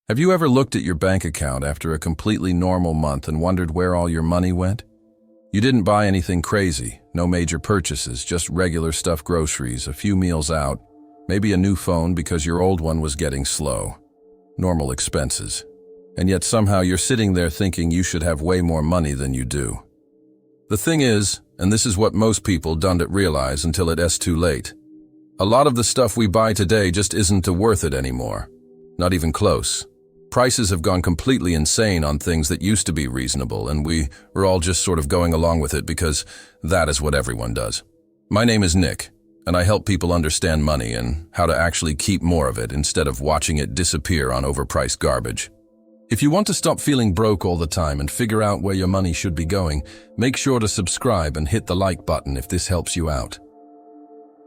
Have you ever looked at your bank account after a completely normal month and wondered where all your money went? You didn't buy anything crazy, no major purchases, just regular stuff, groceries, a few meals out, maybe a new phone because your old one was getting slow. Normal expenses. And yet somehow you're sitting there thinking you should have way more money than you do. The thing is, and this is what most people don't realize until it's too late, a lot of the stuff we buy today just isn't worth it anymore. Not even close. Prices have gone completely insane on things that used to be reasonable, and we're all just sort of going along with it because that is what everyone does. My name is Nick, and I help people understand money and how to actually keep more of it instead of watching it disappear on overpriced garbage. If you want to stop feeling broke all the time and figure out where your money should be going, make sure to subscribe and hit the like button if this helps you out.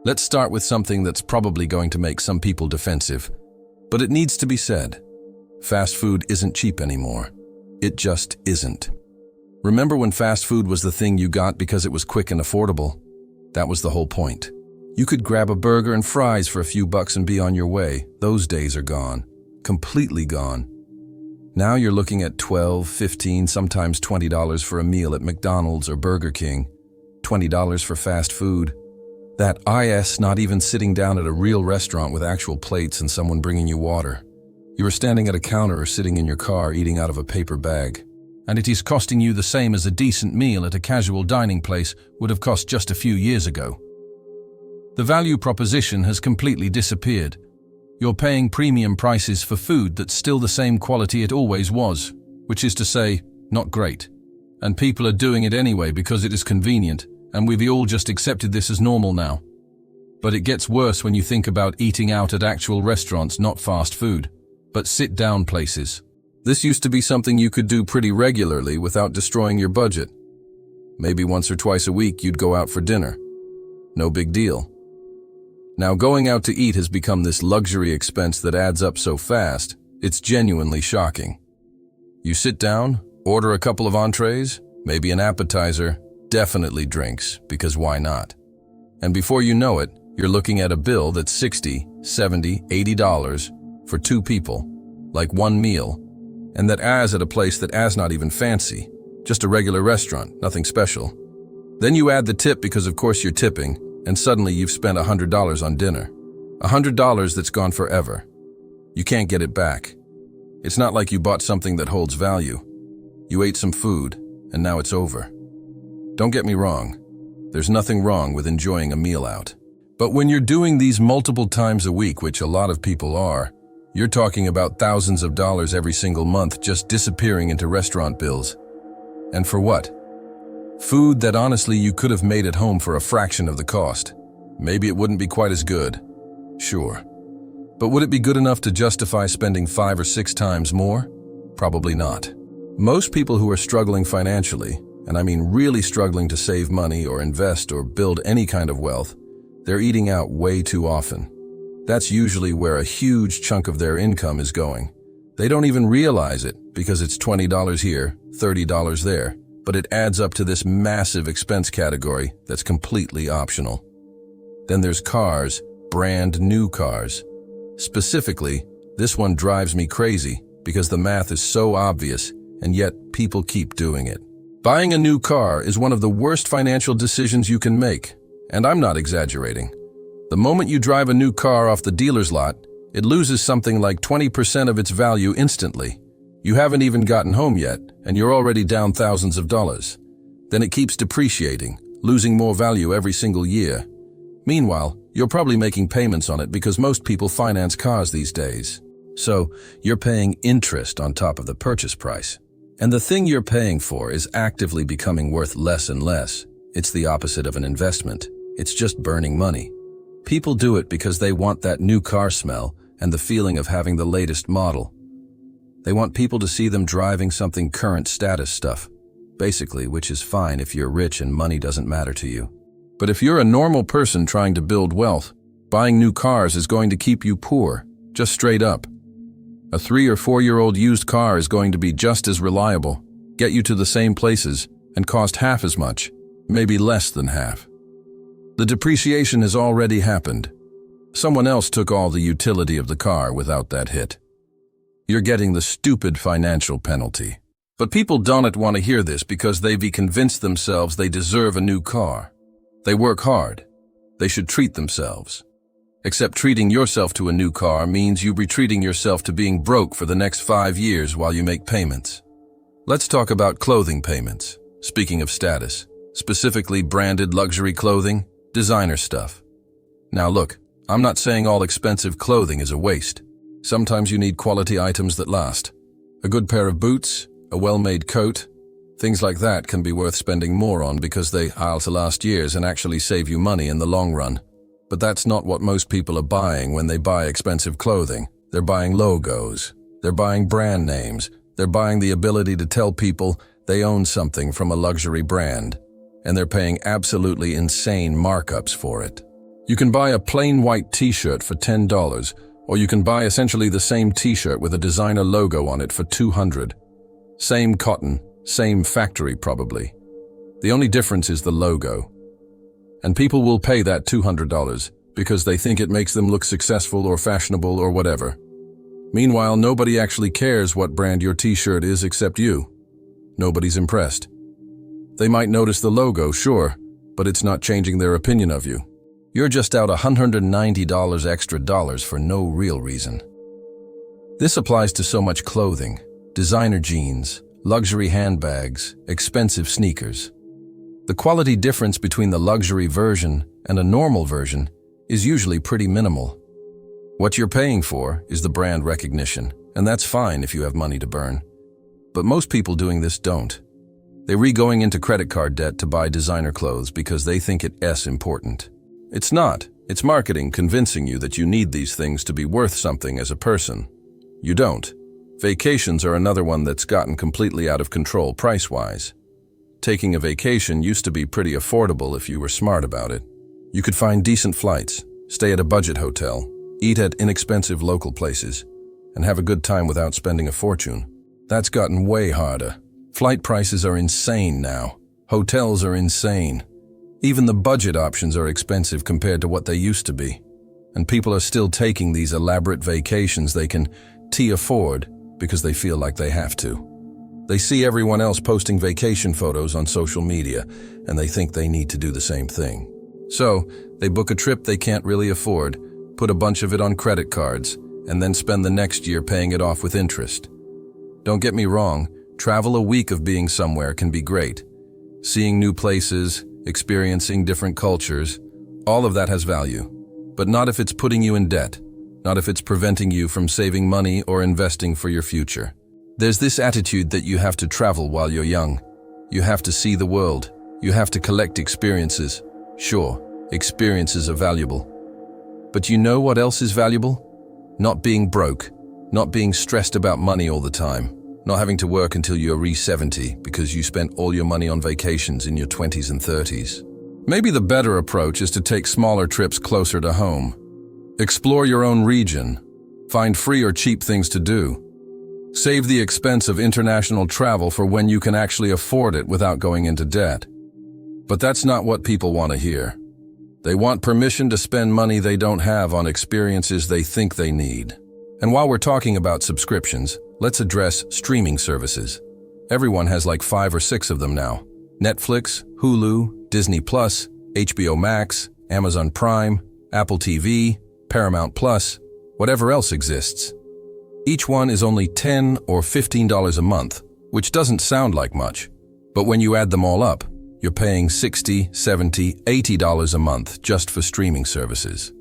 Let's start with something that's probably going to make some people defensive, but it needs to be said. Fast food isn't cheap anymore. It just isn't. Remember when fast food was the thing you got because it was quick and affordable? That was the whole point. You could grab a burger and fries for a few bucks and be on your way. Those days are gone. Completely gone. Now you're looking at $12, $15, sometimes $20 for a meal at McDonald's or Burger King. $20 for fast food. That is not even sitting down at a real restaurant with actual plates and someone bringing you water. You are standing at a counter or sitting in your car eating out of a paper bag. And it is costing you the same as a decent meal at a casual dining place would have cost just a few years ago. The value proposition has completely disappeared. You're paying premium prices for food that's still the same quality it always was, which is to say, not great. And people are doing it anyway because it is convenient, and we've all just accepted this as normal now. But it gets worse when you think about eating out at actual restaurants, not fast food, but sit-down places. This used to be something you could do pretty regularly without destroying your budget. Maybe once or twice a week you'd go out for dinner. No big deal. Now going out to eat has become this luxury expense that adds up so fast, it's genuinely shocking. You sit down, order a couple of entrees, maybe an appetizer, definitely drinks, because why not? And before you know it, you're looking at a bill that's $60, $70, $80 for two people, like one meal, and that at a place that not even fancy, just a regular restaurant, nothing special. Then you add the tip because of course you're tipping, and suddenly you've spent $100 on dinner. $100 that's gone forever. You can't get it back. It's not like you bought something that holds value. You ate some food, and now it's over. Don't get me wrong. There's nothing wrong with enjoying a meal out. But when you're doing these multiple times a week, which a lot of people are, you're talking about thousands of dollars every single month just disappearing into restaurant bills. And for what? Food that honestly you could have made at home for a fraction of the cost. Maybe it wouldn't be quite as good. Sure. But would it be good enough to justify spending 5 or 6 times more? Probably not. Most people who are struggling financially, and I mean really struggling to save money or invest or build any kind of wealth, they're eating out way too often. That's usually where a huge chunk of their income is going. They don't even realize it because it's $20 here, $30 there, but it adds up to this massive expense category that's completely optional. Then there's cars, brand new cars. Specifically, this one drives me crazy because the math is so obvious, and yet people keep doing it. Buying a new car is one of the worst financial decisions you can make, and I'm not exaggerating. The moment you drive a new car off the dealer's lot, it loses something like 20% of its value instantly. You haven't even gotten home yet, and you're already down thousands of dollars. Then it keeps depreciating, losing more value every single year. Meanwhile, you're probably making payments on it because most people finance cars these days. So, you're paying interest on top of the purchase price. And the thing you're paying for is actively becoming worth less and less. It's the opposite of an investment. It's just burning money. People do it because they want that new car smell and the feeling of having the latest model. They want people to see them driving something current status stuff, basically, which is fine if you're rich and money doesn't matter to you. But if you're a normal person trying to build wealth, buying new cars is going to keep you poor, just straight up. A 3 or 4-year-old used car is going to be just as reliable, get you to the same places, and cost half as much, maybe less than half. The depreciation has already happened. Someone else took all the utility of the car without that hit. You're getting the stupid financial penalty. But people don't want to hear this because they've convinced themselves they deserve a new car. They work hard. They should treat themselves. Except treating yourself to a new car means you retreating yourself to being broke for the next 5 years while you make payments. Let's talk about clothing payments. Speaking of status, specifically branded luxury clothing, designer stuff. Now look, I'm not saying all expensive clothing is a waste. Sometimes you need quality items that last. A good pair of boots, a well-made coat, things like that can be worth spending more on because they last years and actually save you money in the long run. But that's not what most people are buying when they buy expensive clothing. They're buying logos. They're buying brand names. They're buying the ability to tell people they own something from a luxury brand. And they're paying absolutely insane markups for it. You can buy a plain white t-shirt for $10, or you can buy essentially the same t-shirt with a designer logo on it for $200. Same cotton, same factory probably. The only difference is the logo. And people will pay that $200 because they think it makes them look successful or fashionable or whatever. Meanwhile, nobody actually cares what brand your t-shirt is except you. Nobody's impressed. They might notice the logo, sure, but it's not changing their opinion of you. You're just out $190 extra for no real reason. This applies to so much clothing, designer jeans, luxury handbags, expensive sneakers. The quality difference between the luxury version and a normal version is usually pretty minimal. What you're paying for is the brand recognition, and that's fine if you have money to burn. But most people doing this don't. They're going into credit card debt to buy designer clothes because they think it's important. It's not. It's marketing convincing you that you need these things to be worth something as a person. You don't. Vacations are another one that's gotten completely out of control price-wise. Taking a vacation used to be pretty affordable if you were smart about it. You could find decent flights, stay at a budget hotel, eat at inexpensive local places, and have a good time without spending a fortune. That's gotten way harder. Flight prices are insane now. Hotels are insane. Even the budget options are expensive compared to what they used to be. And people are still taking these elaborate vacations they can afford because they feel like they have to. They see everyone else posting vacation photos on social media, and they think they need to do the same thing. So, they book a trip they can't really afford, put a bunch of it on credit cards, and then spend the next year paying it off with interest. Don't get me wrong, travel a week of being somewhere can be great. Seeing new places, experiencing different cultures, all of that has value. But not if it's putting you in debt, not if it's preventing you from saving money or investing for your future. There's this attitude that you have to travel while you're young. You have to see the world. You have to collect experiences. Sure, experiences are valuable. But you know what else is valuable? Not being broke, not being stressed about money all the time, not having to work until you're 70 because you spent all your money on vacations in your 20s and 30s. Maybe the better approach is to take smaller trips closer to home. Explore your own region. Find free or cheap things to do. Save the expense of international travel for when you can actually afford it without going into debt. But that's not what people want to hear. They want permission to spend money they don't have on experiences they think they need. And while we're talking about subscriptions, let's address streaming services. Everyone has like 5 or 6 of them now. Netflix, Hulu, Disney+, HBO Max, Amazon Prime, Apple TV, Paramount Plus, whatever else exists. Each one is only $10 or $15 a month, which doesn't sound like much. But when you add them all up, you're paying $60, $70, $80 a month just for streaming services.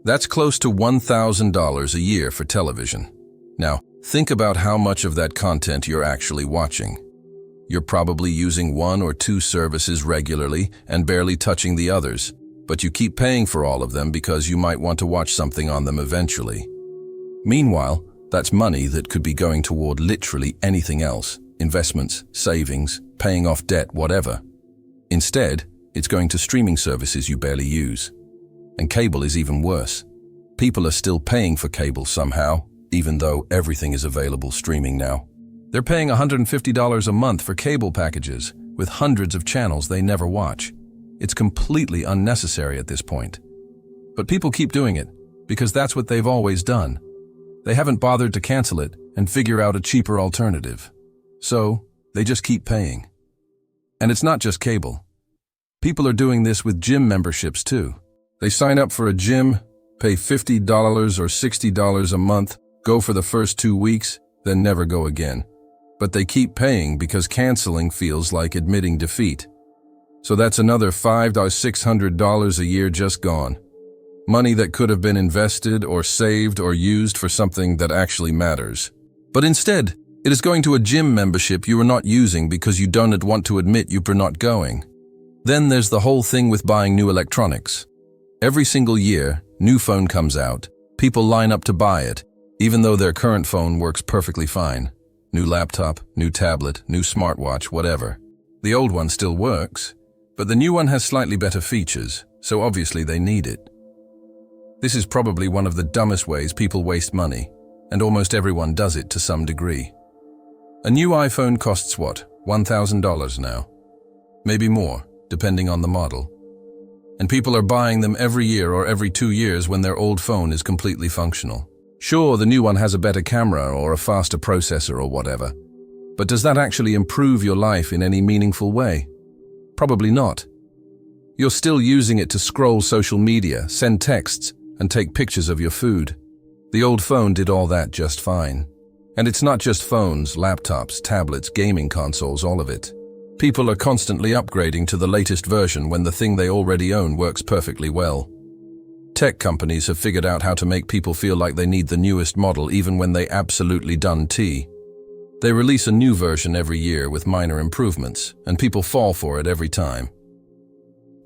That's close to $1,000 a year for television. Now, think about how much of that content you're actually watching. You're probably using 1 or 2 services regularly and barely touching the others, but you keep paying for all of them because you might want to watch something on them eventually. Meanwhile, that's money that could be going toward literally anything else, investments, savings, paying off debt, whatever. Instead, it's going to streaming services you barely use. And cable is even worse. People are still paying for cable somehow, even though everything is available streaming now. They're paying $150 a month for cable packages with hundreds of channels they never watch. It's completely unnecessary at this point. But people keep doing it because that's what they've always done. They haven't bothered to cancel it and figure out a cheaper alternative. So, they just keep paying. And it's not just cable. People are doing this with gym memberships too. They sign up for a gym, pay $50 or $60 a month, go for the first 2 weeks, then never go again. But they keep paying because canceling feels like admitting defeat. So that's another $500 or $600 a year just gone. Money that could have been invested or saved or used for something that actually matters. But instead, it is going to a gym membership you are not using because you don't want to admit you are not going. Then there's the whole thing with buying new electronics. Every single year, new phone comes out. People line up to buy it, even though their current phone works perfectly fine. New laptop, new tablet, new smartwatch, whatever. The old one still works, but the new one has slightly better features, so obviously they need it. This is probably one of the dumbest ways people waste money, and almost everyone does it to some degree. A new iPhone costs what, $1,000 now? Maybe more, depending on the model. And people are buying them every year or every 2 years when their old phone is completely functional. Sure, the new one has a better camera or a faster processor or whatever, but does that actually improve your life in any meaningful way? Probably not. You're still using it to scroll social media, send texts, and take pictures of your food. The old phone did all that just fine. And it's not just phones, laptops, tablets, gaming consoles, all of it. People are constantly upgrading to the latest version when the thing they already own works perfectly well. Tech companies have figured out how to make people feel like they need the newest model even when they absolutely done tea. They release a new version every year with minor improvements, and people fall for it every time.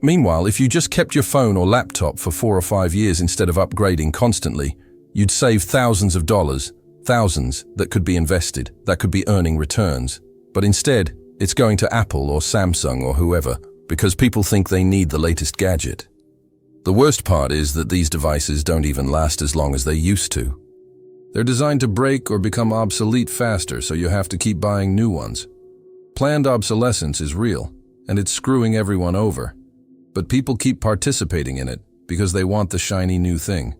Meanwhile, if you just kept your phone or laptop for 4 or 5 years instead of upgrading constantly, you'd save thousands of dollars, thousands that could be invested, that could be earning returns. But instead, it's going to Apple or Samsung or whoever because people think they need the latest gadget. The worst part is that these devices don't even last as long as they used to. They're designed to break or become obsolete faster, so you have to keep buying new ones. Planned obsolescence is real, and it's screwing everyone over. But people keep participating in it because they want the shiny new thing.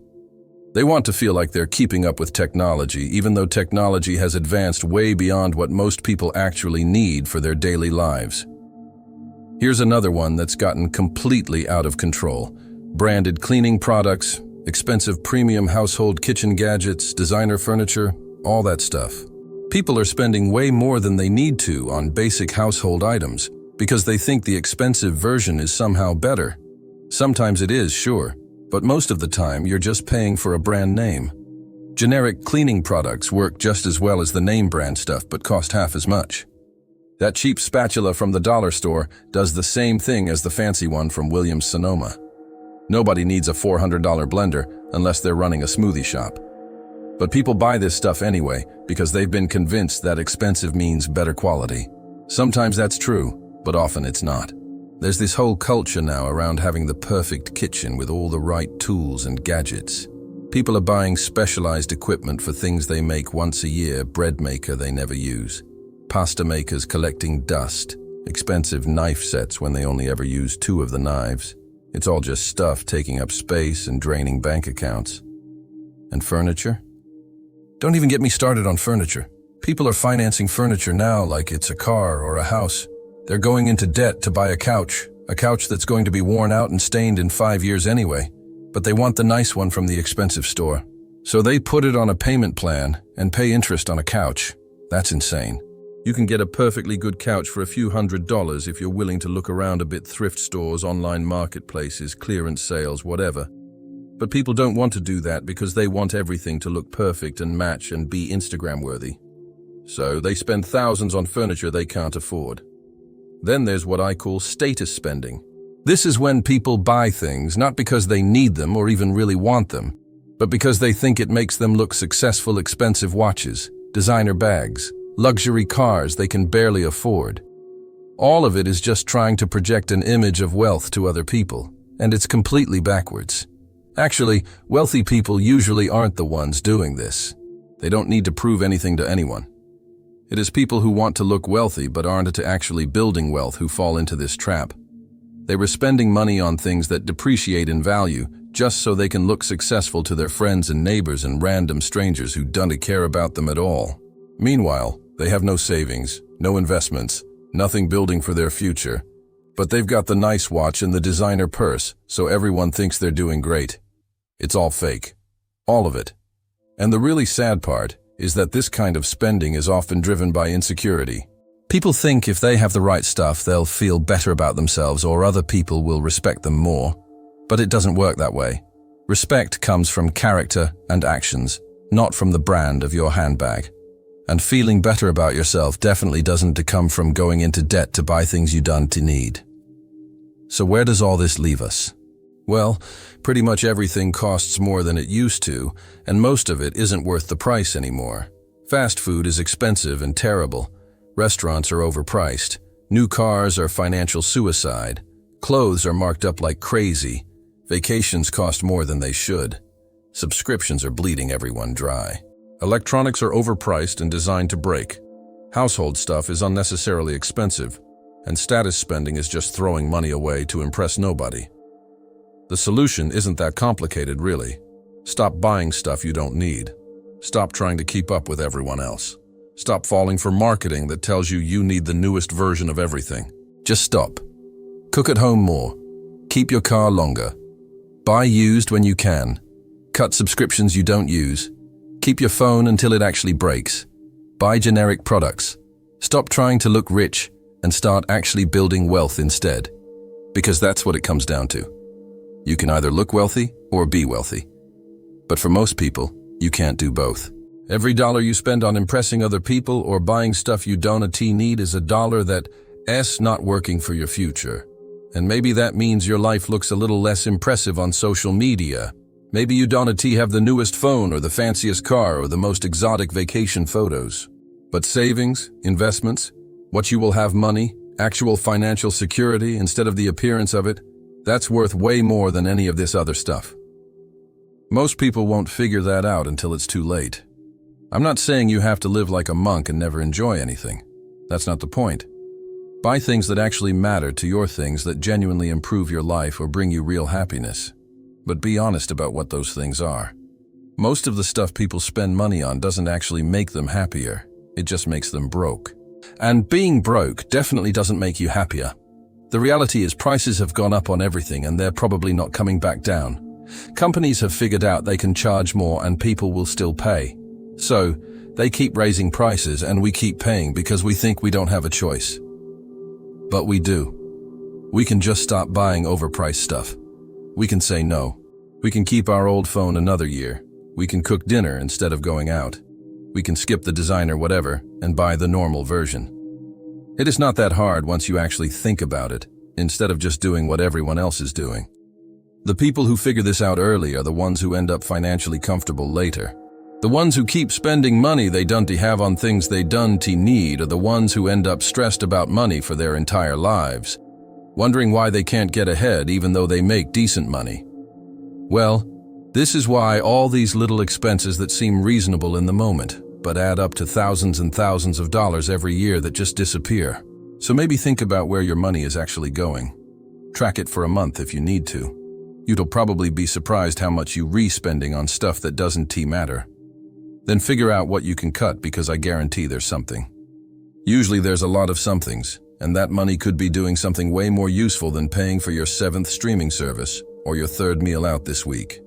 They want to feel like they're keeping up with technology, even though technology has advanced way beyond what most people actually need for their daily lives. Here's another one that's gotten completely out of control. Branded cleaning products, expensive premium household kitchen gadgets, designer furniture, all that stuff. People are spending way more than they need to on basic household items because they think the expensive version is somehow better. Sometimes it is, sure, but most of the time you're just paying for a brand name. Generic cleaning products work just as well as the name brand stuff but cost half as much. That cheap spatula from the dollar store does the same thing as the fancy one from Williams-Sonoma. Nobody needs a $400 blender unless they're running a smoothie shop. But people buy this stuff anyway because they've been convinced that expensive means better quality. Sometimes that's true, but often it's not. There's this whole culture now around having the perfect kitchen with all the right tools and gadgets. People are buying specialized equipment for things they make once a year, bread maker they never use, pasta makers collecting dust, expensive knife sets when they only ever use 2 of the knives. It's all just stuff taking up space and draining bank accounts. And furniture? Don't even get me started on furniture. People are financing furniture now like it's a car or a house. They're going into debt to buy a couch that's going to be worn out and stained in 5 years anyway, but they want the nice one from the expensive store. So they put it on a payment plan and pay interest on a couch. That's insane. You can get a perfectly good couch for a few $100s if you're willing to look around a bit. Thrift stores, online marketplaces, clearance sales, whatever. But people don't want to do that because they want everything to look perfect and match and be Instagram-worthy. So they spend thousands on furniture they can't afford. Then there's what I call status spending. This is when people buy things not because they need them or even really want them, but because they think it makes them look successful. Expensive watches, designer bags, luxury cars they can barely afford. All of it is just trying to project an image of wealth to other people, and it's completely backwards. Actually, wealthy people usually aren't the ones doing this. They don't need to prove anything to anyone. It is people who want to look wealthy but aren't actually building wealth who fall into this trap. They were spending money on things that depreciate in value just so they can look successful to their friends and neighbors and random strangers who don't care about them at all. Meanwhile, they have no savings, no investments, nothing building for their future. But they've got the nice watch and the designer purse, so everyone thinks they're doing great. It's all fake. All of it. And the really sad part is that this kind of spending is often driven by insecurity. People think if they have the right stuff, they'll feel better about themselves or other people will respect them more. But it doesn't work that way. Respect comes from character and actions, not from the brand of your handbag. And feeling better about yourself definitely doesn't come from going into debt to buy things you don't need. So where does all this leave us? Well, pretty much everything costs more than it used to, and most of it isn't worth the price anymore. Fast food is expensive and terrible. Restaurants are overpriced. New cars are financial suicide. Clothes are marked up like crazy. Vacations cost more than they should. Subscriptions are bleeding everyone dry. Electronics are overpriced and designed to break. Household stuff is unnecessarily expensive, and status spending is just throwing money away to impress nobody. The solution isn't that complicated, really. Stop buying stuff you don't need. Stop trying to keep up with everyone else. Stop falling for marketing that tells you you need the newest version of everything. Just stop. Cook at home more. Keep your car longer. Buy used when you can. Cut subscriptions you don't use. Keep your phone until it actually breaks. Buy generic products. Stop trying to look rich and start actually building wealth instead. Because that's what it comes down to. You can either look wealthy or be wealthy. But for most people, you can't do both. Every dollar you spend on impressing other people or buying stuff you don't need is a dollar that's not working for your future. And maybe that means your life looks a little less impressive on social media. Maybe you don't have the newest phone or the fanciest car or the most exotic vacation photos. But savings, investments, what you will have money, actual financial security instead of the appearance of it, that's worth way more than any of this other stuff. Most people won't figure that out until it's too late. I'm not saying you have to live like a monk and never enjoy anything. That's not the point. Buy things that actually matter to your things that genuinely improve your life or bring you real happiness. But be honest about what those things are. Most of the stuff people spend money on doesn't actually make them happier. It just makes them broke. And being broke definitely doesn't make you happier. The reality is prices have gone up on everything and they're probably not coming back down. Companies have figured out they can charge more and people will still pay. So, they keep raising prices and we keep paying because we think we don't have a choice. But we do. We can just stop buying overpriced stuff. We can say no. We can keep our old phone another year. We can cook dinner instead of going out. We can skip the designer whatever and buy the normal version. It is not that hard once you actually think about it, instead of just doing what everyone else is doing. The people who figure this out early are the ones who end up financially comfortable later. The ones who keep spending money they don't have on things they don't need are the ones who end up stressed about money for their entire lives, wondering why they can't get ahead even though they make decent money. Well, this is why all these little expenses that seem reasonable in the moment, but add up to thousands and thousands of dollars every year that just disappear. So maybe think about where your money is actually going. Track it for a month if you need to. You'll probably be surprised how much you re-spending on stuff that doesn't matter. Then figure out what you can cut because I guarantee there's something. Usually there's a lot of somethings, and that money could be doing something way more useful than paying for your 7th streaming service or your 3rd meal out this week.